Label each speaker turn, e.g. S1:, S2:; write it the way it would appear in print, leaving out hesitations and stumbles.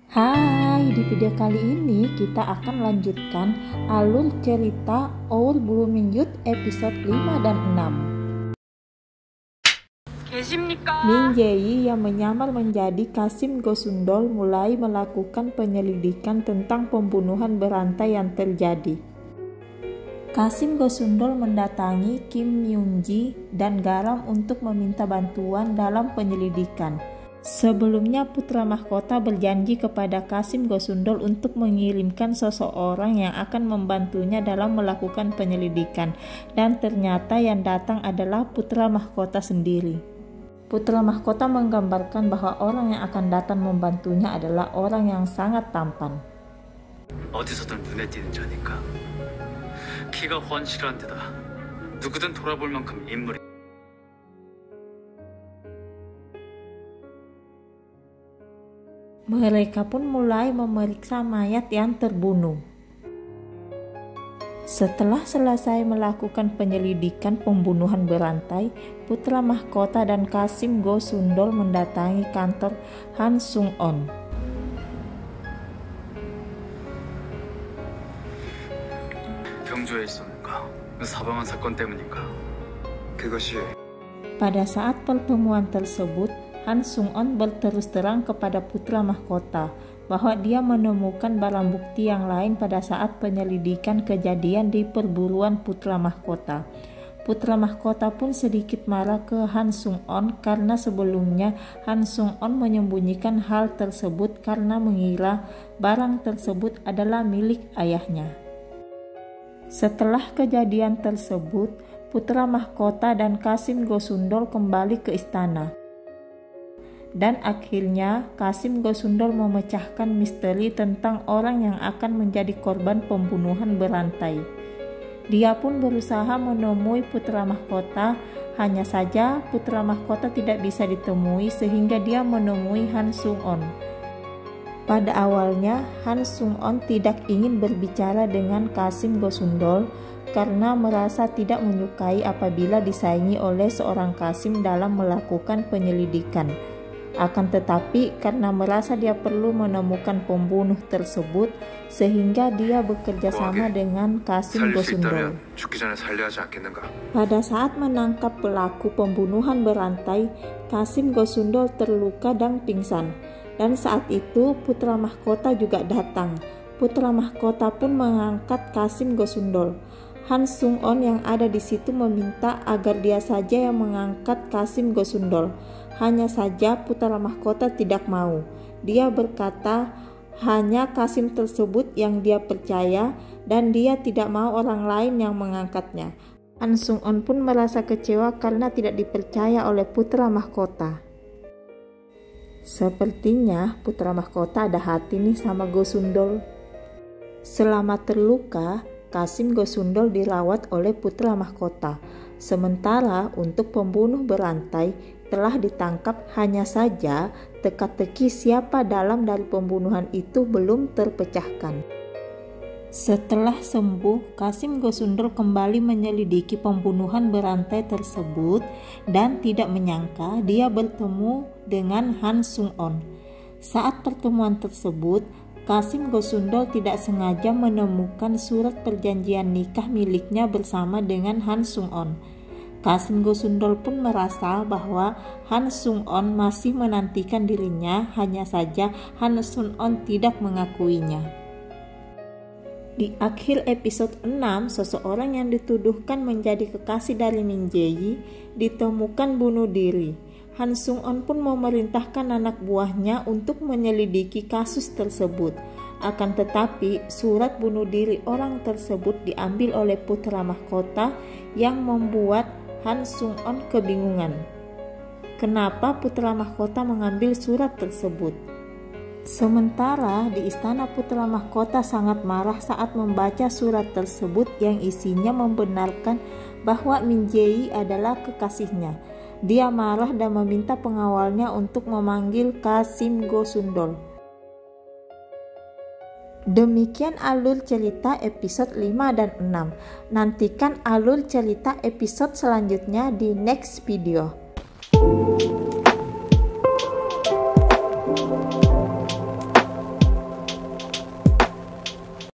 S1: Hai, di video kali ini kita akan lanjutkan alur cerita Our Blooming Youth episode 5 dan 6. Min Jae-yi yang menyamar menjadi Kasim Go-sundol mulai melakukan penyelidikan tentang pembunuhan berantai yang terjadi. Kasim Go-sundol mendatangi Kim Myung-ji dan Garam untuk meminta bantuan dalam penyelidikan. Sebelumnya putra mahkota berjanji kepada Kasim Go-sundol untuk mengirimkan seseorang yang akan membantunya dalam melakukan penyelidikan, dan ternyata yang datang adalah putra mahkota sendiri. Putra mahkota menggambarkan bahwa orang yang akan datang membantunya adalah orang yang sangat tampan.
S2: 어디서든 눈에 띄는 자니까. 키가 훤실한 데다 누구든 돌아볼 만큼 인물이.
S1: Mereka pun mulai memeriksa mayat yang terbunuh. Setelah selesai melakukan penyelidikan pembunuhan berantai, putra mahkota dan Kasim Go-sundol mendatangi kantor Han Sung-on.
S2: 경주에 있었는가? 사방한 사건 때문인가? 그것이.
S1: Pada saat pertemuan tersebut, Han Sung-on berterus terang kepada putra mahkota bahwa dia menemukan barang bukti yang lain pada saat penyelidikan kejadian di perburuan putra mahkota. Putra mahkota pun sedikit marah ke Han Sung-on karena sebelumnya Han Sung-on menyembunyikan hal tersebut karena mengira barang tersebut adalah milik ayahnya. Setelah kejadian tersebut, putra mahkota dan Kasim Go-sundol kembali ke istana. Dan akhirnya Kasim Go-sundol memecahkan misteri tentang orang yang akan menjadi korban pembunuhan berantai. Dia pun berusaha menemui putra mahkota, hanya saja putra mahkota tidak bisa ditemui sehingga dia menemui Han Sung-on. Pada awalnya Han Sung-on tidak ingin berbicara dengan Kasim Go-sundol karena merasa tidak menyukai apabila disaingi oleh seorang Kasim dalam melakukan penyelidikan. Akan tetapi karena merasa dia perlu menemukan pembunuh tersebut, sehingga dia bekerja sama dengan Kasim Go-sundol. Pada saat menangkap pelaku pembunuhan berantai, Kasim Go-sundol terluka dan pingsan. Dan saat itu putra mahkota juga datang. Putra mahkota pun mengangkat Kasim Go-sundol. Han Sung-on yang ada di situ meminta agar dia saja yang mengangkat Kasim Go-sundol. Hanya saja putra mahkota tidak mau. Dia berkata hanya Kasim tersebut yang dia percaya dan dia tidak mau orang lain yang mengangkatnya. Han Sung-on pun merasa kecewa karena tidak dipercaya oleh putra mahkota. Sepertinya putra mahkota ada hati nih sama Go-sundol. Selama terluka, Kasim Go-sundol dirawat oleh putra mahkota. Sementara untuk pembunuh berantai telah ditangkap, hanya saja teka-teki siapa dalam dari pembunuhan itu belum terpecahkan. Setelah sembuh, Kasim Go-sundol kembali menyelidiki pembunuhan berantai tersebut dan tidak menyangka dia bertemu dengan Han Sung-on. Saat pertemuan tersebut, Kasim Go-sundol tidak sengaja menemukan surat perjanjian nikah miliknya bersama dengan Han Sung-on. Kasim Go-sundol pun merasa bahwa Han Sung-on masih menantikan dirinya, hanya saja Han Sung-on tidak mengakuinya. Di akhir episode 6, seseorang yang dituduhkan menjadi kekasih dari Min Jae-yi ditemukan bunuh diri. Han Sung-on pun memerintahkan anak buahnya untuk menyelidiki kasus tersebut. Akan tetapi, surat bunuh diri orang tersebut diambil oleh putra mahkota yang membuat Han Sung-on kebingungan. Kenapa putra mahkota mengambil surat tersebut? Sementara di istana putra mahkota sangat marah saat membaca surat tersebut yang isinya membenarkan bahwa Min Jae-yi adalah kekasihnya. Dia marah dan meminta pengawalnya untuk memanggil Kasim Go-sundol. Demikian alur cerita episode 5 dan 6. Nantikan alur cerita episode selanjutnya di next video.